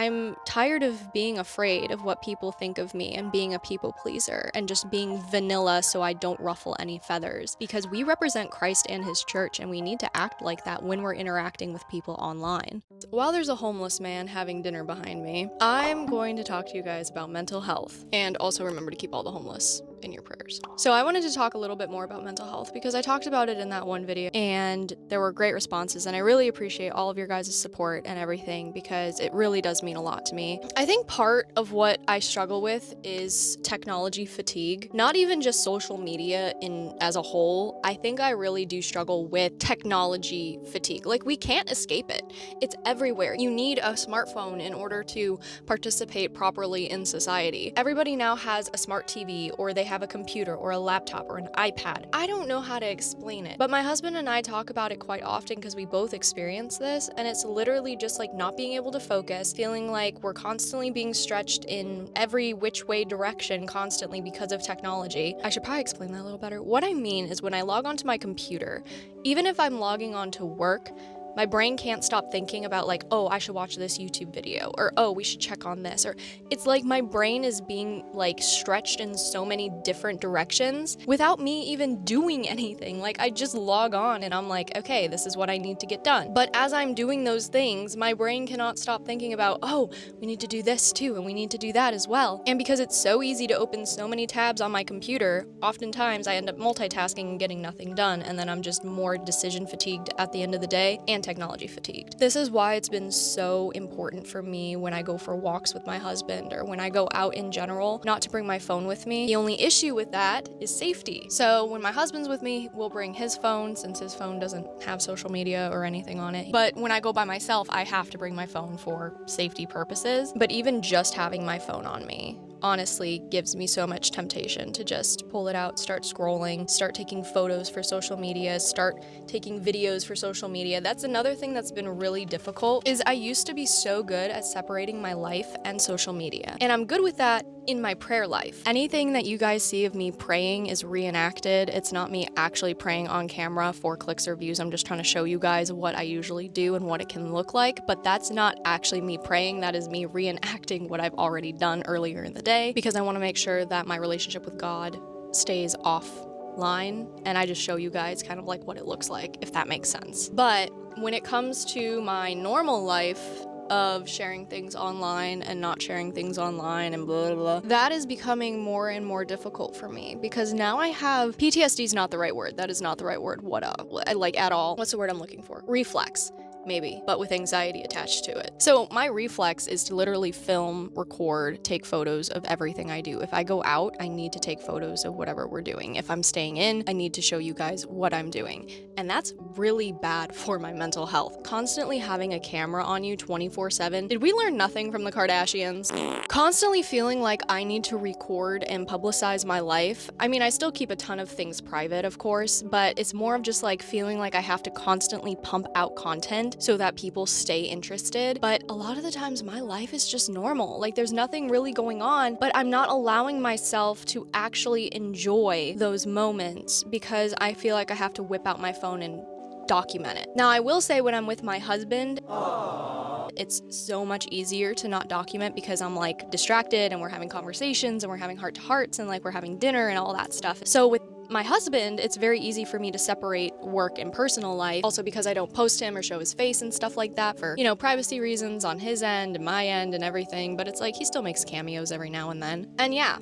I'm tired of being afraid of what people think of me and being a people pleaser and just being vanilla so I don't ruffle any feathers, because we represent Christ and his church and we need to act like that when we're interacting with people online. While there's a homeless man having dinner behind me, I'm going to talk to you guys about mental health, and also remember to keep all the homeless in your prayers. So I wanted to talk a little bit more about mental health because I talked about it in that one video and there were great responses, and I really appreciate all of your guys' support and everything because it really does mean a lot to me. I think part of what I struggle with is technology fatigue. Not even just social media as a whole. I think I really do struggle with technology fatigue. Like, we can't escape it. It's everywhere. You need a smartphone in order to participate properly in society. Everybody now has a smart TV, or they have a computer or a laptop or an iPad. I don't know how to explain it, but my husband and I talk about it quite often because we both experience this, and it's literally just like not being able to focus, feeling like we're constantly being stretched in every which way direction constantly because of technology. I should probably explain that a little better. What I mean is, when I log onto my computer, even if I'm logging on to work, my brain can't stop thinking about like, oh, I should watch this YouTube video, or oh, we should check on this, or it's like my brain is being like stretched in so many different directions without me even doing anything. Like, I just log on and I'm like, okay, this is what I need to get done. But as I'm doing those things, my brain cannot stop thinking about, oh, we need to do this too, and we need to do that as well. And because it's so easy to open so many tabs on my computer, oftentimes I end up multitasking and getting nothing done, and then I'm just more decision fatigued at the end of the day and technology fatigued. This is why it's been so important for me when I go for walks with my husband or when I go out in general, not to bring my phone with me. The only issue with that is safety. So when my husband's with me, we'll bring his phone, since his phone doesn't have social media or anything on it. But when I go by myself, I have to bring my phone for safety purposes. But even just having my phone on me honestly gives me so much temptation to just pull it out, start scrolling, start taking photos for social media, start taking videos for social media. That's another thing that's been really difficult, is I used to be so good at separating my life and social media. And I'm good with that in my prayer life. Anything that you guys see of me praying is reenacted. It's not me actually praying on camera for clicks or views. I'm just trying to show you guys what I usually do and what it can look like, but that's not actually me praying. That is me reenacting what I've already done earlier in the day, because I want to make sure that my relationship with God stays offline, and I just show you guys kind of like what it looks like, if that makes sense. But when it comes to my normal life of sharing things online and not sharing things online and blah, blah, blah, that is becoming more and more difficult for me, because now I have PTSD is not the right word. That is not the right word. Like at all. What's the word I'm looking for? Reflex. Maybe, but with anxiety attached to it. So my reflex is to literally film, record, take photos of everything I do. If I go out, I need to take photos of whatever we're doing. If I'm staying in, I need to show you guys what I'm doing. And that's really bad for my mental health. Constantly having a camera on you 24/7. Did we learn nothing from the Kardashians? Constantly feeling like I need to record and publicize my life. I mean, I still keep a ton of things private, of course, but it's more of just like feeling like I have to constantly pump out content so that people stay interested. But a lot of the times my life is just normal. Like, there's nothing really going on, but I'm not allowing myself to actually enjoy those moments because I feel like I have to whip out my phone and document it. Now, I will say, when I'm with my husband, it's so much easier to not document because I'm like distracted and we're having conversations and we're having heart to hearts and like we're having dinner and all that stuff. So with my husband, it's very easy for me to separate work and personal life, also because I don't post him or show his face and stuff like that for, privacy reasons on his end and my end and everything, but it's like he still makes cameos every now and then. And yeah,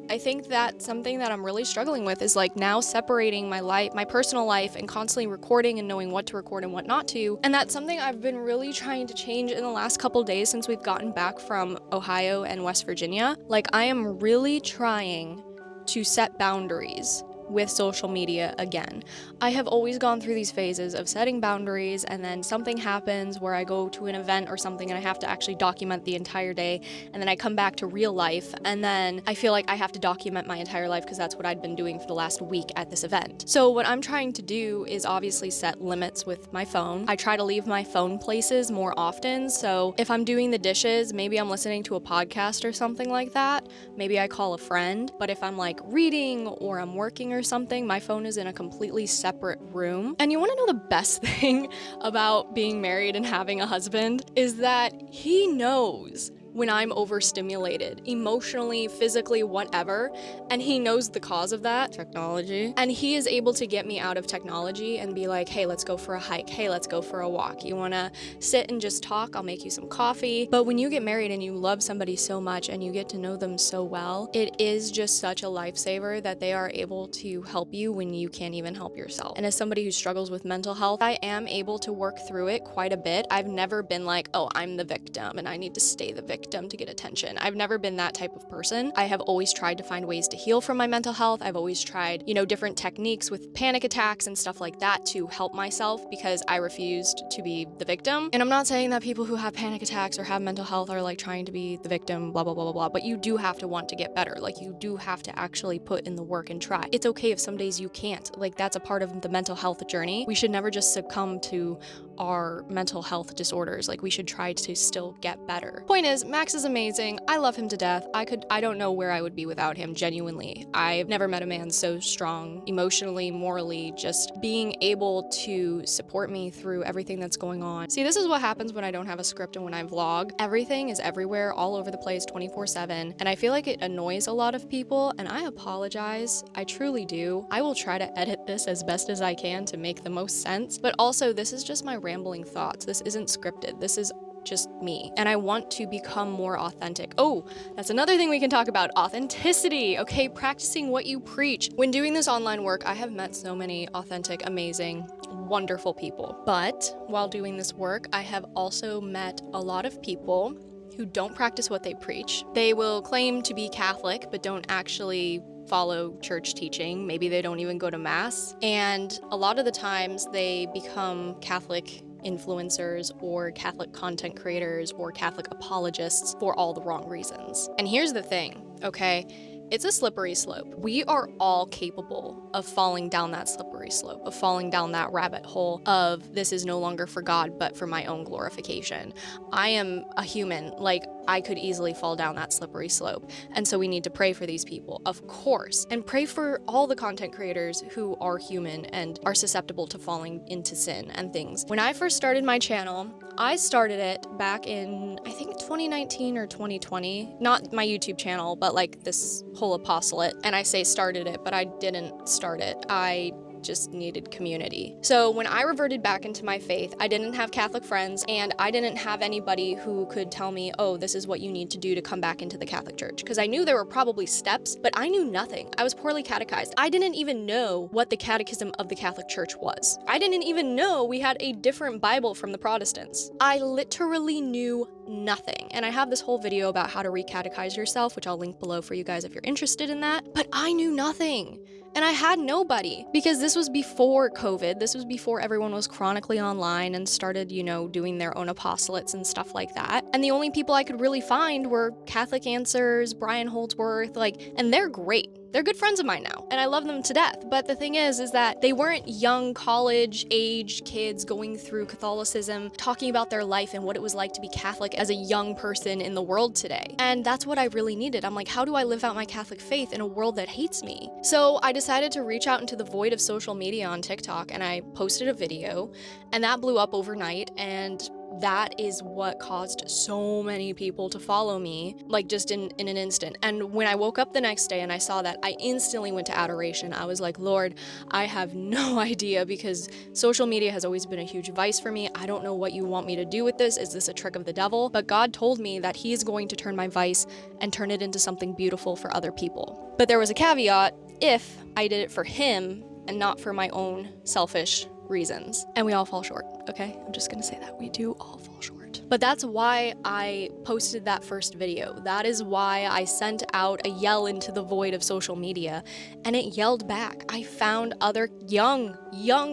I think that's something that I'm really struggling with, is like now separating my life, my personal life, and constantly recording and knowing what to record and what not to. And that's something I've been really trying to change in the last couple days since we've gotten back from Ohio and West Virginia. Like, I am really trying to set boundaries with social media again. I have always gone through these phases of setting boundaries, and then something happens where I go to an event or something and I have to actually document the entire day, and then I come back to real life and then I feel like I have to document my entire life because that's what I'd been doing for the last week at this event. So what I'm trying to do is obviously set limits with my phone. I try to leave my phone places more often, so if I'm doing the dishes, maybe I'm listening to a podcast or something like that. Maybe I call a friend. But if I'm like reading or I'm working or something, my phone is in a completely separate room. And you wanna know the best thing about being married and having a husband is that he knows when I'm overstimulated, emotionally, physically, whatever, and he knows the cause of that, technology, and he is able to get me out of technology and be like, hey, let's go for a hike, hey, let's go for a walk, you wanna sit and just talk, I'll make you some coffee. But when you get married and you love somebody so much and you get to know them so well, it is just such a lifesaver that they are able to help you when you can't even help yourself. And as somebody who struggles with mental health, I am able to work through it quite a bit. I've never been like, oh, I'm the victim and I need to stay the victim to get attention. I've never been that type of person. I have always tried to find ways to heal from my mental health. I've always tried, different techniques with panic attacks and stuff like that to help myself because I refused to be the victim. And I'm not saying that people who have panic attacks or have mental health are like trying to be the victim, blah, blah, blah, blah, blah, but you do have to want to get better. Like you do have to actually put in the work and try. It's okay if some days you can't. Like that's a part of the mental health journey. We should never just succumb to our mental health disorders. Like we should try to still get better. Point is, Max is amazing. I love him to death. I don't know where I would be without him, genuinely. I've never met a man so strong, emotionally, morally, just being able to support me through everything that's going on. See, this is what happens when I don't have a script and when I vlog. Everything is everywhere, all over the place, 24/7, and I feel like it annoys a lot of people, and I apologize. I truly do. I will try to edit this as best as I can to make the most sense, but also this is just my rambling thoughts. This isn't scripted. This is just me. And I want to become more authentic. Oh, that's another thing we can talk about. Authenticity. Okay, practicing what you preach. When doing this online work, I have met so many authentic, amazing, wonderful people. But while doing this work, I have also met a lot of people who don't practice what they preach. They will claim to be Catholic, but don't actually follow church teaching. Maybe they don't even go to mass. And a lot of the times they become Catholic influencers or Catholic content creators or Catholic apologists for all the wrong reasons. And here's the thing, okay? It's a slippery slope. We are all capable of falling down that slippery slope, of falling down that rabbit hole of this is no longer for God, but for my own glorification. I am a human, like I could easily fall down that slippery slope. And so we need to pray for these people, of course, and pray for all the content creators who are human and are susceptible to falling into sin and things. When I first started my channel, I started it back in, I think 2019 or 2020, not my YouTube channel, but like this whole apostolate. And I say started it, but I didn't start it. I just needed community. So when I reverted back into my faith, I didn't have Catholic friends and I didn't have anybody who could tell me, oh, this is what you need to do to come back into the Catholic Church. Because I knew there were probably steps, but I knew nothing. I was poorly catechized. I didn't even know what the catechism of the Catholic Church was. I didn't even know we had a different Bible from the Protestants. I literally knew nothing. And I have this whole video about how to re-catechize yourself, which I'll link below for you guys if you're interested in that. But I knew nothing. And I had nobody because this was before COVID. This was before everyone was chronically online and started, doing their own apostolates and stuff like that. And the only people I could really find were Catholic Answers, Brian Holdsworth, and they're great. They're good friends of mine now, and I love them to death. But the thing is that they weren't young college-age kids going through Catholicism, talking about their life and what it was like to be Catholic as a young person in the world today. And that's what I really needed. I'm like, how do I live out my Catholic faith in a world that hates me? So I decided to reach out into the void of social media on TikTok, and I posted a video, and that blew up overnight, and that is what caused so many people to follow me, just in an instant. And when I woke up the next day and I saw that, I instantly went to adoration. I was like, Lord, I have no idea, because social media has always been a huge vice for me. I don't know what you want me to do with this. Is this a trick of the devil? But God told me that he is going to turn my vice and turn it into something beautiful for other people. But there was a caveat: if I did it for him and not for my own selfish reasons. And we all fall short, okay? I'm just gonna say that. We do all fall short. But that's why I posted that first video. That is why I sent out a yell into the void of social media, and it yelled back. I found other young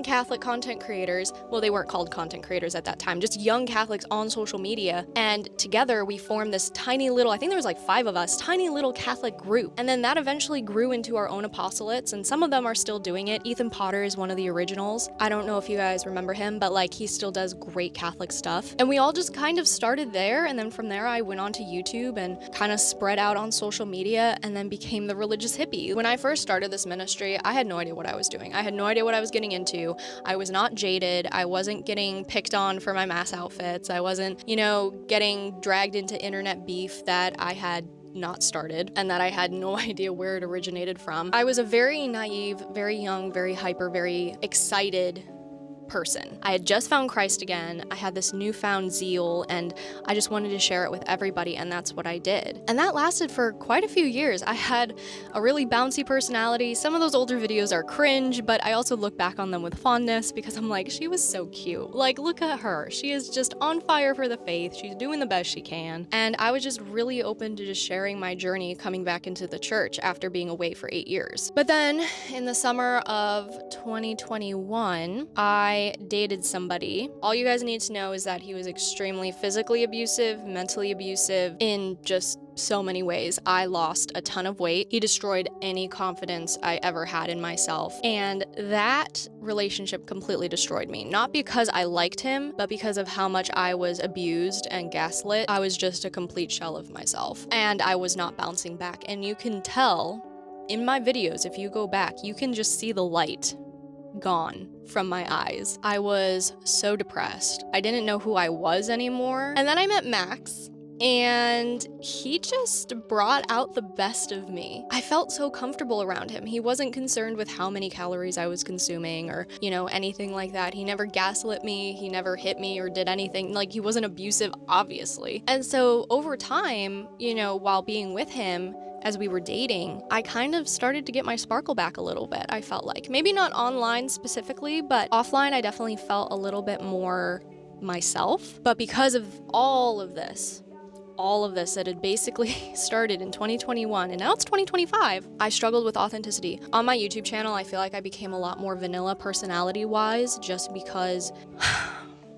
Catholic content creators. Well, they weren't called content creators at that time, just young Catholics on social media. And together we formed this tiny little, I think there was 5 of us, tiny little Catholic group. And then that eventually grew into our own apostolates, and some of them are still doing it. Ethan Potter is one of the originals. I don't know if you guys remember him, but he still does great Catholic stuff. And we all just kind kind of started there, and then from there I went on to YouTube and kind of spread out on social media and then became the religious hippie. When I first started this ministry, I had no idea what I was doing. I had no idea what I was getting into. I was not jaded. I wasn't getting picked on for my mass outfits. I wasn't, getting dragged into internet beef that I had not started and that I had no idea where it originated from. I was a very naive, very young, very hyper, very excited person. I had just found Christ again. I had this newfound zeal and I just wanted to share it with everybody, and that's what I did. And that lasted for quite a few years. I had a really bouncy personality. Some of those older videos are cringe, but I also look back on them with fondness because I'm like, she was so cute. Like, look at her. She is just on fire for the faith. She's doing the best she can. And I was just really open to just sharing my journey coming back into the church after being away for 8 years. But then in the summer of 2021, I dated somebody. All you guys need to know is that he was extremely physically abusive, mentally abusive, in just so many ways. I lost a ton of weight. He destroyed any confidence I ever had in myself. And that relationship completely destroyed me. Not because I liked him, but because of how much I was abused and gaslit. I was just a complete shell of myself. And I was not bouncing back. And you can tell in my videos, if you go back, you can just see the light gone from my eyes. I was so depressed. I didn't know who I was anymore. And then I met Max, and he just brought out the best of me. I felt so comfortable around him. He wasn't concerned with how many calories I was consuming or, anything like that. He never gaslit me. He never hit me or did anything. Like, he wasn't abusive, obviously. And so over time, while being with him, as we were dating, I kind of started to get my sparkle back a little bit, I felt like. Maybe not online specifically, but offline I definitely felt a little bit more myself. But because of all of this that had basically started in 2021 and now it's 2025, I struggled with authenticity. On my YouTube channel, I feel like I became a lot more vanilla personality-wise just because,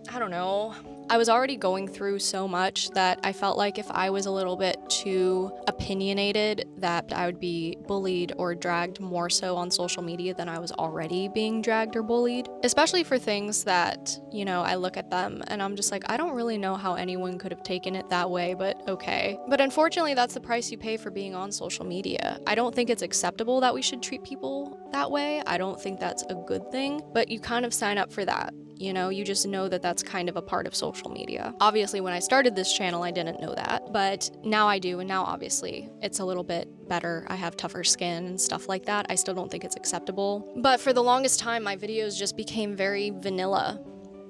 I don't know, I was already going through so much that I felt like if I was a little bit too opinionated, that I would be bullied or dragged more so on social media than I was already being dragged or bullied. Especially for things that, I look at them and I'm just like, I don't really know how anyone could have taken it that way, but okay. But unfortunately, that's the price you pay for being on social media. I don't think it's acceptable that we should treat people that way. I don't think that's a good thing, but you kind of sign up for that. You just know that that's kind of a part of social media. Obviously, when I started this channel, I didn't know that, but now I do, and now obviously it's a little bit better. I have tougher skin and stuff like that. I still don't think it's acceptable. But for the longest time, my videos just became very vanilla.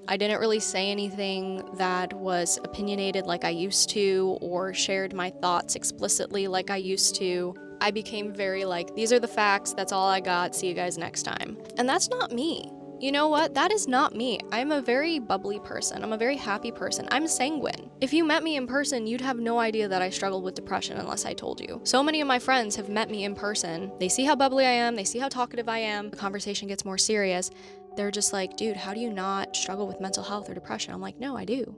I didn't really say anything that was opinionated like I used to, or shared my thoughts explicitly like I used to. I became very like, these are the facts, that's all I got, see you guys next time. And that's not me. You know what? That is not me. I'm a very bubbly person. I'm a very happy person. I'm sanguine. If you met me in person, you'd have no idea that I struggled with depression unless I told you. So many of my friends have met me in person. They see how bubbly I am. They see how talkative I am. The conversation gets more serious. They're just like, dude, how do you not struggle with mental health or depression? I'm like, no, I do.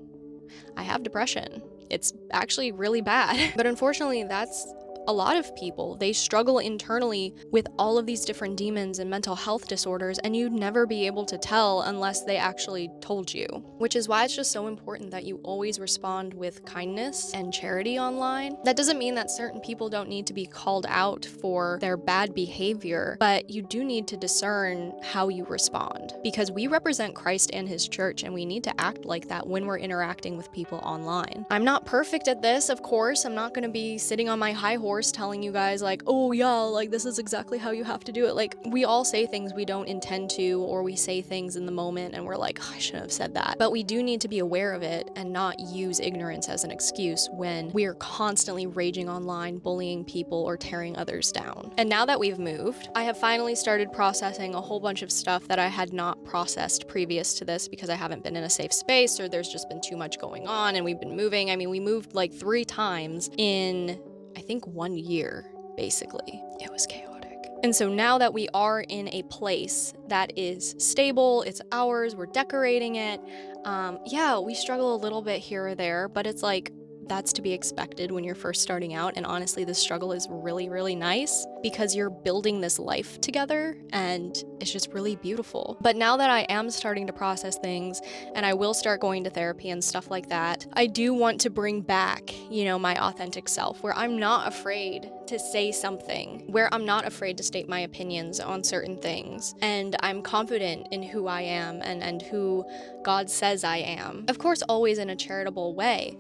I have depression. It's actually really bad. But unfortunately, that's a lot of people. They struggle internally with all of these different demons and mental health disorders, and you'd never be able to tell unless they actually told you. Which is why it's just so important that you always respond with kindness and charity online. That doesn't mean that certain people don't need to be called out for their bad behavior, but you do need to discern how you respond, because we represent Christ and his church, and we need to act like that when we're interacting with people online. I'm not perfect at this, of course. I'm not going to be sitting on my high horse telling you guys like, oh yeah, like this is exactly how you have to do it. Like, we all say things we don't intend to, or we say things in the moment and we're like, oh, I shouldn't have said that. But we do need to be aware of it and not use ignorance as an excuse when we are constantly raging online, bullying people, or tearing others down. And now that we've moved, I have finally started processing a whole bunch of stuff that I had not processed previous to this because I haven't been in a safe space, or there's just been too much going on and we've been moving. I mean, we moved like 3 times in I think 1 year, basically. It was chaotic. And so now that we are in a place that is stable, it's ours, we're decorating it, yeah, we struggle a little bit here or there, but it's like, That's to be expected when you're first starting out, and honestly, this struggle is really, really nice because you're building this life together, and it's just really beautiful. But now that I am starting to process things, and I will start going to therapy and stuff like that, I do want to bring back, my authentic self, where I'm not afraid to say something, where I'm not afraid to state my opinions on certain things, and I'm confident in who I am and who God says I am. Of course, always in a charitable way,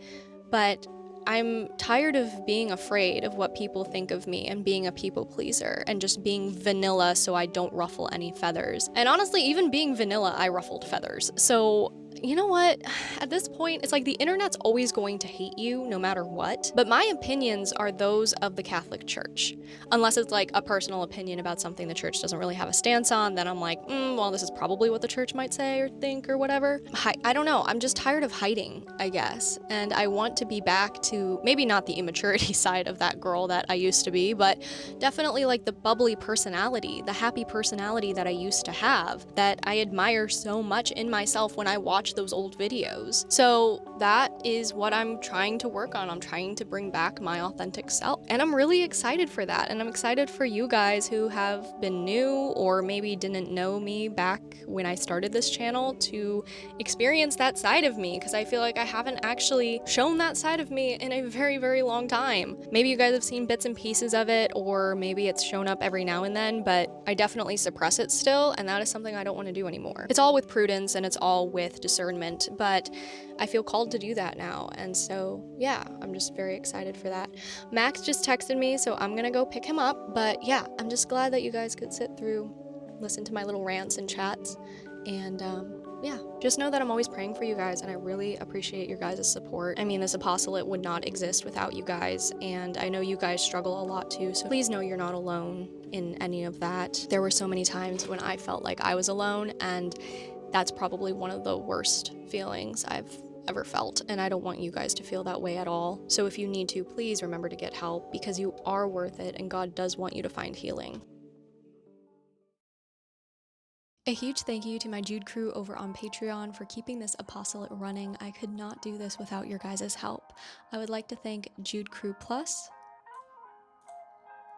but I'm tired of being afraid of what people think of me and being a people pleaser and just being vanilla so I don't ruffle any feathers. And honestly, even being vanilla, I ruffled feathers. So you know what? At this point, it's like the internet's always going to hate you no matter what. But my opinions are those of the Catholic Church. Unless it's like a personal opinion about something the church doesn't really have a stance on, then I'm like, well, this is probably what the church might say or think or whatever. I don't know. I'm just tired of hiding, I guess. And I want to be back to maybe not the immaturity side of that girl that I used to be, but definitely like the bubbly personality, the happy personality that I used to have, that I admire so much in myself when I watch those old videos. So that is what I'm trying to work on. I'm trying to bring back my authentic self. And I'm really excited for that. And I'm excited for you guys who have been new or maybe didn't know me back when I started this channel to experience that side of me, because I feel like I haven't actually shown that side of me in a very, very long time. Maybe you guys have seen bits and pieces of it, or maybe it's shown up every now and then, but I definitely suppress it still, and that is something I don't want to do anymore. It's all with prudence and it's all with discernment, but I feel called to do that now, and so yeah, I'm just very excited for that. Max just texted me, so I'm gonna go pick him up, but yeah, I'm just glad that you guys could sit through, listen to my little rants and chats, and yeah, just know that I'm always praying for you guys, and I really appreciate your guys' support. I mean, this apostolate would not exist without you guys, and I know you guys struggle a lot too, so please know you're not alone in any of that. There were so many times when I felt like I was alone, and that's probably one of the worst feelings I've ever felt, and I don't want you guys to feel that way at all. So if you need to, please remember to get help, because you are worth it, and God does want you to find healing. A huge thank you to my Jude crew over on Patreon for keeping this apostolate running. I could not do this without your guys' help. I would like to thank Jude Crew Plus,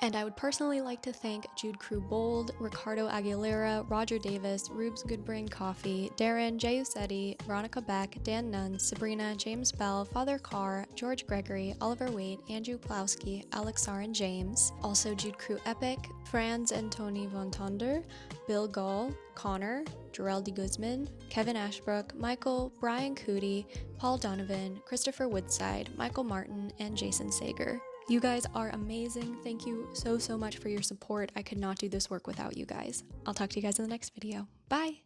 and I would personally like to thank Jude Crew Bold, Ricardo Aguilera, Roger Davis, Rubes Goodbrain Coffee, Darren, Jay Usetti, Veronica Beck, Dan Nunn, Sabrina, James Bell, Father Carr, George Gregory, Oliver Waite, Andrew Plowski, Alex R. and James. Also Jude Crew Epic, Franz and Tony Von Tonder, Bill Gall, Connor, Jarrell D. Guzman, Kevin Ashbrook, Michael, Brian Cootie, Paul Donovan, Christopher Woodside, Michael Martin, and Jason Sager. You guys are amazing. Thank you so much for your support. I could not do this work without you guys. I'll talk to you guys in the next video. Bye!